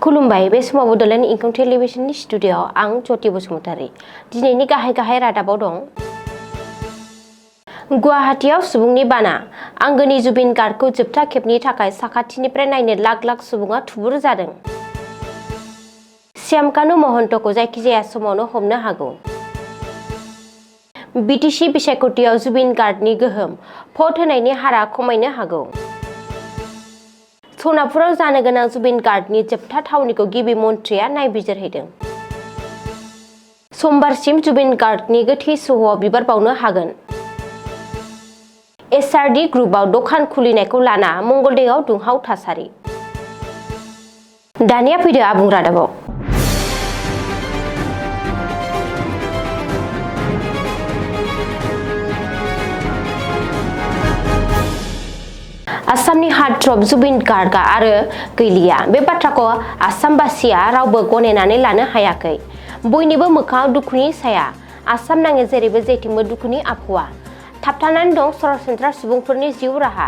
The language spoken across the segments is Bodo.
खुलुमबाय बे समाव बडोलेण्ड इंखं टेलिभिजननि स्टुडिय'आव आं ज्योति बसुमतारी दिनैनि गाहाय रादाबाव दं। गुवाहाटीआव सुबुंनि बाना आंगोनि जुबिन गार्डखौ जोबथा खेबनि थाखाय साखाथिनिफ्राय नायनो लाख सुबुङा थुबुर जादों। श्यामकानु महन्तखौ जायखिजाया समावनो हमनो हागौ। बिटिसि बिसायख'थियाव जुबिन गार्डनि गोहोम भट होनायनि हारआ खमायनो हागौ। सनापुराव जानो गोनां जुबिन गार्डनि जोबथा थावनिखौ गिबि मन्थ्रिया नायबिजिरहैदों। समबारसिम जुबिन गार्डनि गोथै सह'आव बिबार बावनो हागोन। एसआरडि ग्रुपआव दखान खुलिनायखौ लाना मंगलदैयाव दुंहाव थासारि। दानिया फैदो आबुं रादाबाव। आसामनि हार्टथ्रब जुबिन गार्गआ आरो गैलिया बे बाथ्राखौ आसामबासिया रावबो गनायनानै लानो हायाखै। बयनिबो मोखाङाव दुखुनि साया आसाम नाङै जेरैबो जेथिंबो दुखुनि आबहावा थाबथानानै दं। सरासनस्रा सुबुंफोरनि जिउ राहा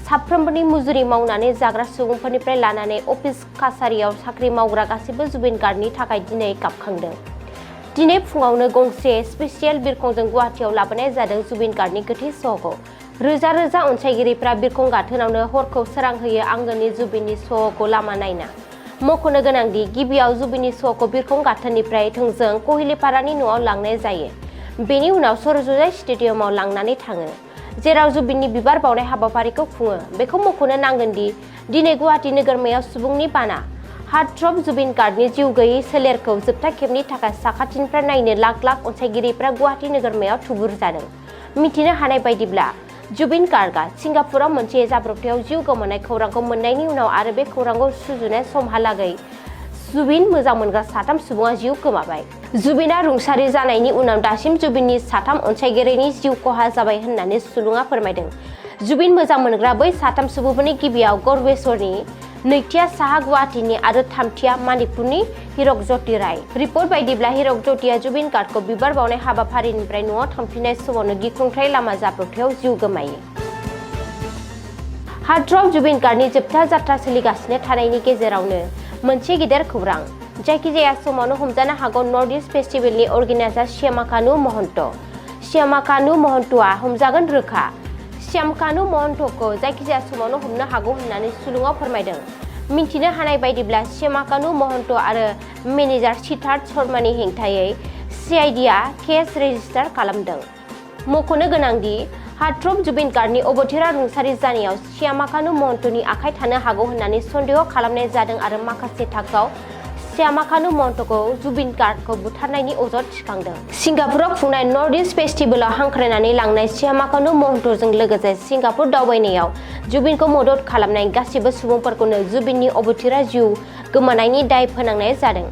साफ्रोमबोनि मुजुरि मावनानै जाग्रा सुबुंफोरनिफ्राय लानानै अफिस कासारियाव साख्रि मावग्रा गासैबो जुबिन गार्डनि थाखाय दिनै गाबखांदों। दिनै फुङावनो गंसे स्पेसियेल बिरखंजों गुवाहाटीआव लाबोनाय जादों जुबिन गार्डनि गोथै सह'खौ। रोजा अनसायगिरिफ्रा बिरखं गाथोनावनो हरखौ सोरांहोयो आंगोनि जुबिननि सह'खौ लामा नायना। मख'नो गोनांदि गिबियाव जुबिननि सह'खौ बिरखं गाथोननिफ्राय थोंजों कहिलिपारानि न'आव लांनाय जायो। बेनि उनाव सर'ज'जाय स्टेडियामाव लांनानै थाङो, जेराव जुबिननि बिबार बावनाय हाबाफारिखौ खुङो। बेखौ मख'नो नांगोनदि दिनै गुवाहाटी नोगोरमायाव सुबुंनि बाना हार्टथ्रब जुबिन गार्डनि जिउ गैयै सोलेरखौ जोबथा खेबनि थाखाय साखाथिनिफ्राय नायनो लाख अनसायगिरिफ्रा गुवाहाटी नोगोरमायाव थुबुर जादों। मिथिनो हानाय बायदिब्ला जुबिन गार्गआ सिंगापुराव मोनसे जाब्रबथायाव जिउ गोमानाय खौरांखौ मोननायनि उनाव आरो बे खौरांखौ सुजुनाय समहालागै जुबिन मोजां मोनग्रा 3 सुबुङा जिउ गोमाबाय। जुबिना रुंसारि जानायनि उनाव दासिम जुबिननि 3 अनसायगिरिनि जिउ खहा जाबाय होननानै सुलुङा फोरमायदों। जुबिन मोजां मोनग्रा बै 3 सुबुंफोरनि गिबियाव गरवेश्वरनि, नैथिया साहा गुवाहाटीनि आरो थामथिया मणिपुरनि हिरक ज्योति राय। रिपर्ट बायदिब्ला हिरक ज्योतिया जुबिन गार्गखौ बिबार बावनाय हाबाफारिनिफ्राय न'आव थांफिननाय समावनो गिख्रंथाव लामा जाब्रबथायाव जिउ गोमायो। हार्टथ्रब जुबिन गार्गनि जोबथा जात्रा सोलिगासिनो थानायनि गेजेरावनो मोनसे गेदेर खौरां जायखिजाया समावनो हमजानो हागौ। नर्थ इस्ट फेस्टिभेलनि अर्गेनाइजार श्यामकानु महन्त। श्यामकानु महन्तआ हमजागोन रोखा। श्यामकानु महन्तखौ जायखिजाया समावनो हमनो हागौ होननानै सुलुङाव फोरमायदों। मिथिनो हानाय बायदिब्ला श्यामकानु महन्त आरो मेनेजार सिद्धार्थ शर्मानि हेंथायै सिआइडिआ केस रेजिस्टार खालामदों। मख'नो गोनांदि हार्टथ्रब जुबिन गार्गनि अबथिरा रुंसारि जानायाव श्यामकानु महन्तनि आखाइ थानो हागौ होननानै सन्देह खालामनाय जादों आरो माखासे थाखोआव श्यामकानु महन्तखौ जुबिन गार्गखौ बुथारनायनि अजद थिखांदों। सिंगापुराव खुंनाय नर्थ इस्ट फेस्टिभेलाव हांख्रायनानै लांनाय श्यामकानु महन्तजों लोगोसे सिंगापुर दावबायनायाव जुबिनखौ मदद खालामनाय गासिबो सुबुंफोरखौनो जुबिननि अबथिरा जिउ गोमानायनि दाय फोनांनाय जादों।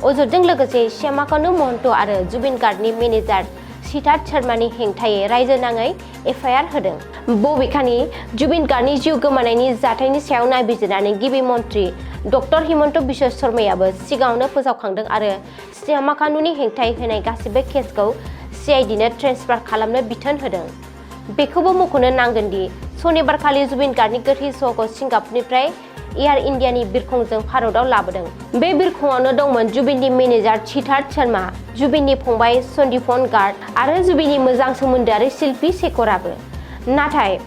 अजदजों लोगोसे श्यामकानु महन्त आरो जुबिन गार्गनि मेनेजार सिद्धार्थ शर्मानि हेंथायै रायजो नाङै एफआइआर होदों। बबेखानि जुबिन गार्गनि जिउ गोमानायनि जाथायनि सायाव नायबिजिरनानै गिबि मन्थ्रि डक्टर हिमन्त बिश्व शर्मायाबो सिगाङावनो फोसावखांदों आरो श्यामकानुनि हेंथायै होनाय गासिबो केसखौ सिआइडिनो ट्रेन्सफार खालामनो बिथोन होदों। बेखौबो मख'नो नांगोनदि सनिबारखालि जुबिन गार्गनि गोथै सह'खौ सिंगापुरनिफ्राय एयार इन्डियानि बिरखंजों भारतआव लाबोदों। बे बिरखंआवनो दंमोन जुबिननि मेनेजार सिद्धार्थ शर्मा, जुबिननि फंबाय सन्दीपन गार्ग आरो जुबिननि मोजां सोमोन्दोआरि शिल्पी शेखराबो। नाथाय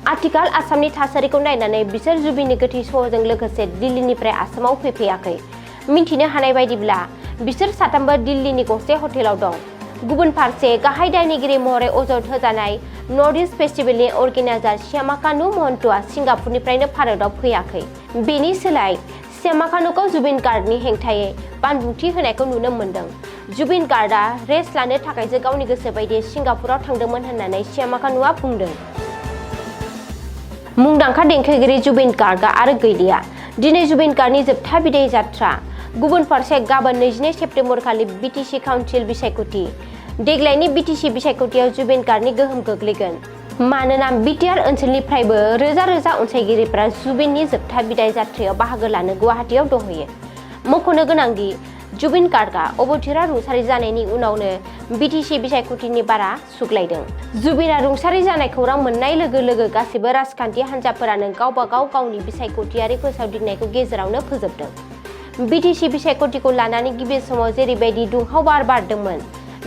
आथिखाल आसामनि थासारिखौ नायनानै बिसोर जुबिननि गोथै सह'जों लोगोसे दिल्लीनिफ्राय आसामाव फैफेयाखै। मिथिनो हानाय बायदिब्ला बिसोर 3बो दिल्लीनि गंसे हटेलाव दं। गुबुन फारसे गाहाय दायनिगिरि महरै अजद होजानाय नर्थ इस्ट फेस्टिभेलनि अर्गेनाइजार श्यामकानु महन्तआ सिंगापुरनिफ्रायनो भारतआव फैयाखै। बेनि सोलाय श्यामकानुखौ जुबिन गार्गनि हेंथायै बानबुंथि होनायखौ नुनो मोन्दों। जुबिन गार्गआ रेस्ट लानो थाखायसो गावनि गोसो बायदियै सिंगापुराव थांदोंमोन होननानै श्यामकानुआ बुंदों। मुंदांखा देंखोगिरि जुबिन गार्गआ आरो गैलिया दिनै जुबिन गार्गनि जोबथा बिदाय जात्रा। गुबुन फारसे गाबोन 22 सेप्तेम्बर खालि बिटिसि काउन्सिल बिसायख'थि। देग्लायनि बिटिसि बिसायख'थियाव जुबिन गार्गनि गोहोम गोग्लैगोन। मानोना बिटिआर ओनसोलनिफ्रायबो रोजा अनसायगिरिफ्रा जुबिननि जोबथा बिदाय जात्रायाव बाहागो लानो गुवाहाटीआव दंहैयो। मख'नो गोनांदि जुबिन गार्गआ अबथिरा रुंसारि जानायनि उनावनो बिटिसि बिसायख'थिनि बारा सुग्लायदों। जुबिना रुंसारि जानाय खौरां मोननाय लोगो गासिबो राजखान्थि हान्जाफोरानो गावबा गाव गावनि बिसायख'थियारि फोसावदिंनायखौ गेजेरावनो फोजोबदों। बिटिसि बिसायख'थिखौ लानानै गिबि समाव जेरैबायदि दुंहाव बार बारदोंमोन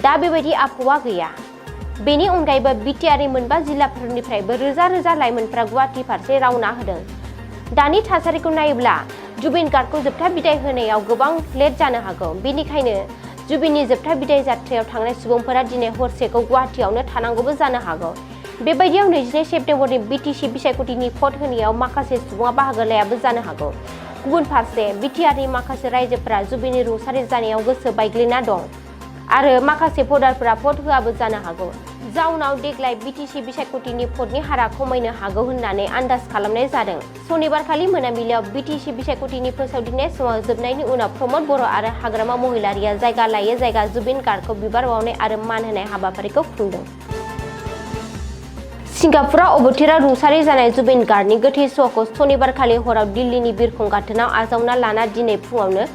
दा बेबायदि आबहावा गैया। बेनि अनगायैबो बिटिआरनि मोनबा जिल्लाफोरनिफ्रायबो रोजा रोजा लाइमोनफ्रा गुवाहाटि फारसे रावना होदों। दानि थासारिखौ नायोब्ला जुबिन गार्गखौ जोबथा बिदाय होनायाव गोबां लेट जानो हागौ। बेनिखायनो जुबिननि जोबथा बिदाय जाथ्रायाव थांनाय सुबुंफोरा दिनै हरसेखौ गुवाहाटियावनो थानांगौबो जानो हागौ। बेबायदियाव 22 सेप्तेम्बरनि बिटिसि बिसायख'थिनि भट होनायाव माखासे सुबुङा बाहागो लायाबो जानो हागौ। गुबुन फारसे बिटिआरनि माखासे रायजोफोरा जुबिननि रुंसारि जानायाव गोसो बायग्लिना दं आरो माखासे भटारफोरा भट होआबो जानो हागौ। जाउनाव देग्लाय बिटिसि बिसायख'थिनि भटनि हारा खमायनो हागौ होननानै आन्दाज खालामनाय जादों। सनिबारखालि मोनाबिलियाव बिटिसि बिसायख'थिनि फोसावदिंनाय समाव जोबनायनि उनाव प्रमद बर' आरो हाग्रामा महिलारिया जायगा लायै जायगा जुबिन गार्गखौ बिबार बावनाय आरो मान होनाय हाबाफारिखौ खुंदों। सिंगापुराव अबथिरा रुंसारि जानाय जुबिन गार्गनि गोथै सह'खौ सनिबारखालि हराव दिल्लीनि बिरखं गाथोनाव आजावना लाना दिनै फुङावनो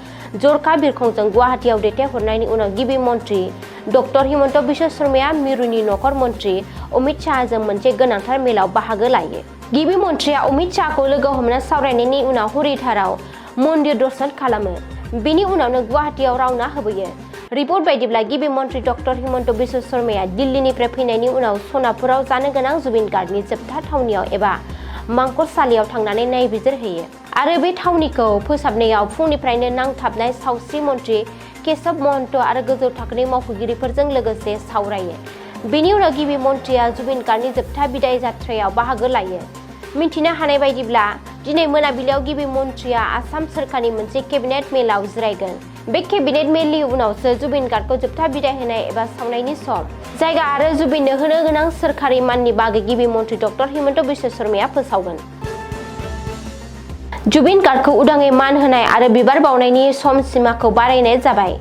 जरखा बिरखंजों गुवाहाटियाव दैथायहरनायनि उनाव गिबि मन्त्रि डक्टर हिमन्त बिश्व शर्माया मिरुनि नखर मन्त्रि अमित शाहजों मोनसे गोनांथार मेलाव बाहागो लायो। गिबि मन्थ्रिया अमित शाहखौ लोगो हमना सावरायनायनि उनाव हरिद्वाराव मन्दिर दर्शन खालामो। बेनि उनावनो गुवाहाटियाव रावना होबोयो। रिपर्ट बायदिब्ला गिबि मन्त्रि डक्टर हिमन्त बिश्व शर्माया दिल्लीनिफ्राय फैनायनि उनाव सनापुराव जानो गोनां जुबिन गार्गनि जोबथा थावनियाव एबा मांखरसालियाव थांनानै नायबिजिरहैयो आरो बे थावनिखौ फोसाबनायाव फुंनिफ्रायनो नांथाबनाय सावस्रि मन्त्रि केशव महन्त आरो गोजौ थाखोनि मावख'गिरिफोरजों लोगोसे सावरायो। बेनि उनाव गिबि मन्थ्रिया जुबिन गार्गनि जोबथा बिदाय जाथ्रायाव बाहागो लायो। मिन्थिनो हानाय बायदिब्ला दिनै मोनाबिलियाव गिबि मन्थ्रिया आसाम सोरखारनि मोनसे केबिनेट मेलाव जिरायगोन। बे केबिनेट मेलनि उनावसो जुबिन गार्गखौ जोबथा बिदाय होनाय एबा सावनायनि सम, जायगा आरो जुबिननो होनो गोनां सोरखारि माननि बागै गिबि मन्थ्रि डक्टर हिमन्त बिश्व शर्माया फोसावगोन। जुबिन गार्गखौ उदाङै मान होनाय आरो बिबार बावनायनि सम सिमाखौ बारायनाय जाबाय।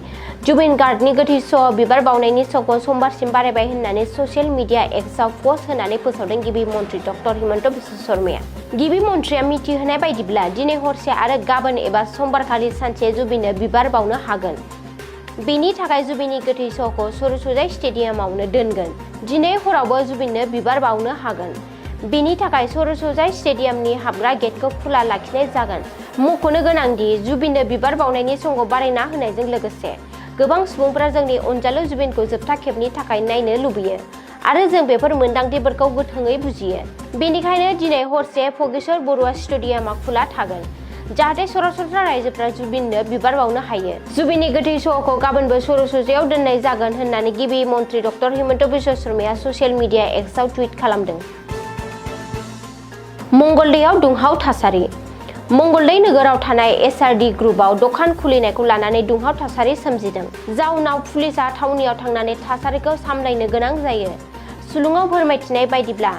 जुबिन गार्गनि गोथै सह बिबार बावनायनि समखौ समबारसिम बारायबाय होननानै ससियेल मिडिया एक्सआव पस्ट होनानै फोसावदों गिबि मन्थ्रि डक्टर हिमन्त बिश्व शर्माया। गिबि मन्थ्रिया मिथिहोनाय बायदिब्ला दिनै हरसे आरो गाबोन एबा समबारखालि सानसे जुबिननो बिबार बावनो हागोन। बेनि थाखाय जुबिननि गोथै सहखौ सरसजाइ स्टेडियामावनो दोनगोन। दिनै हरावबो जुबिननो बिबार बावनो हागोन। बेनि थाखाय सरसजाइ स्टेडियामनि हाबग्रा गेटखौ खुला लाखिनाय जागोन। मख'नो गोनांदि जुबिननो बिबार बावनायनि समखौ बारायना होनायजों लोगोसे गोबां सुबुंफोरा जोंनि अनजालु जुबिनखौ जोबथा खेबनि थाखाय नायनो लुबैयो आरो जों बेफोर मोन्दांथिफोरखौ गोथोंयै बुजियो। बेनिखायनो दिनै हरसे भगेश्वर बरुवा स्टेडियामा खुला थागोन जाहाथे सरासनस्रा रायजोफ्रा जुबिननो बिबार बावनो हायो। जुबिननि गोथै सहखौ गाबोनबो सरसजायाव दोननाय जागोन होननानै गिबि मन्थ्रि डक्टर हिमन्त बिश्व शर्माया ससियेल मिडिया एक्सआव टुइट खालामदों। मंगलदैयाव दुंहाव थासारि। मंगलदै नोगोराव थानाय एसआरडि ग्रुपआव दखान खुलिनायखौ लानानै दुंहाव थासारि सोमजिदों। जाउनाव पुलिसआ थावनियाव थांनानै थासारिखौ सामलायनो गोनां जायो। सुलुङाव फोरमायथिनाय बायदिब्ला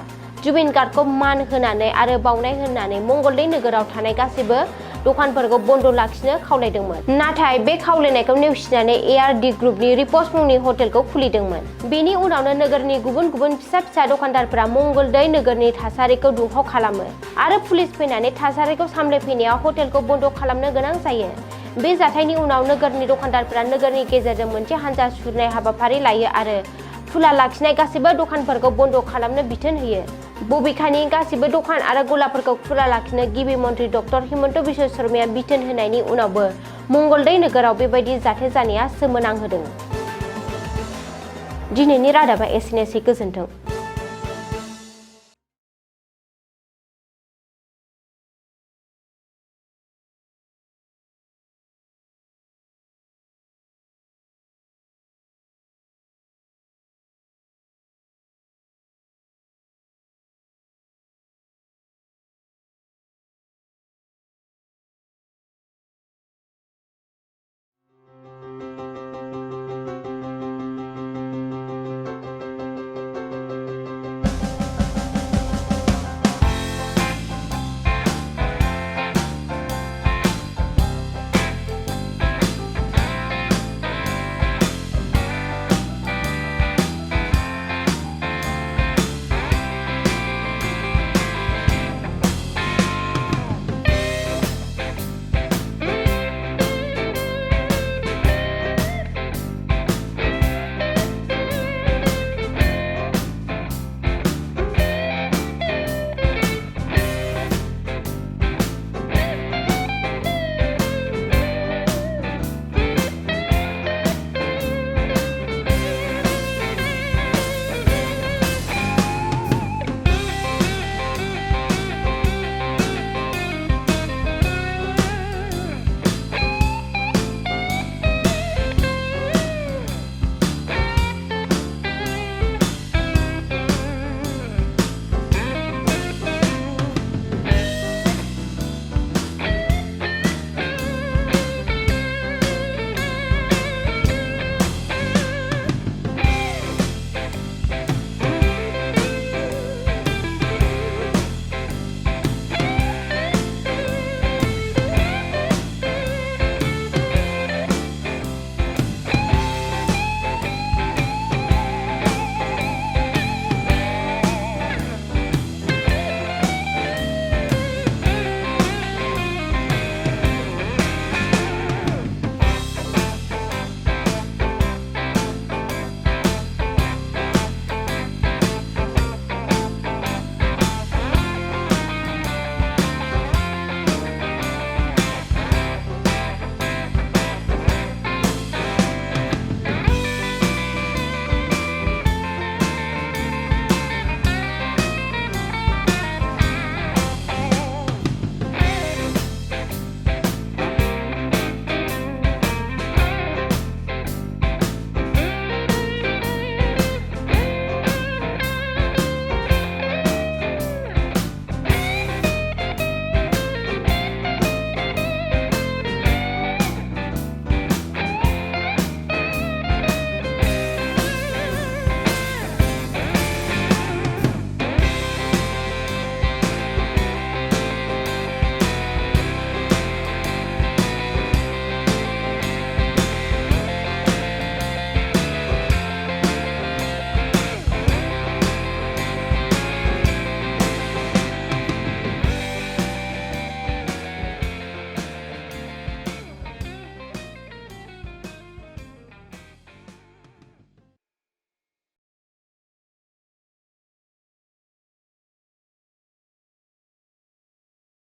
जुबिन गार्गखौ मान होनानै आरो बावनाय होननानै मंगलदै नोगोराव थानाय गासैबो दखानफोरखौ बन्द लाखिनो खावलायदोंमोन। नाथाय बे खावलायनायखौ नेवसिनानै एआरडि ग्रुपनि रिप'ज मुंनि हटेलखौ खुलिदोंमोन। बेनि उनावनो नोगोरनि गुबुन गुबुन फिसा फिसा दखानदारफोरा मंगलदै नोगोरनि थासारिखौ दुंहाव खालामो आरो पुलिस फैनानै थासारिखौ सामलायफैनायाव हटेलखौ बन्द खालामनो गोनां जायो। बे जाथायनि उनाव नोगोरनि दखानदारफोरा नोगोरनि गेजेरजों मोनसे हानजा सुरनाय हाबाफारि लायो आरो खुला लाखिनाय गासैबो दखानफोरखौ बन्द खालामनो बिथोन होयो। बबेखानि गासैबो दखान आरो गलाफोरखौ खुला लाखिनो गिबि मन्थ्रि डक्टर हिमन्त बिश्व शर्माया बिथोन होनायनि उनावबो मंगलदै नोगोराव बेबायदि जाथाय जानाया सोमोनांहोदों। दिनैनि रादाबा एसेनोसै, गोजोन्थों।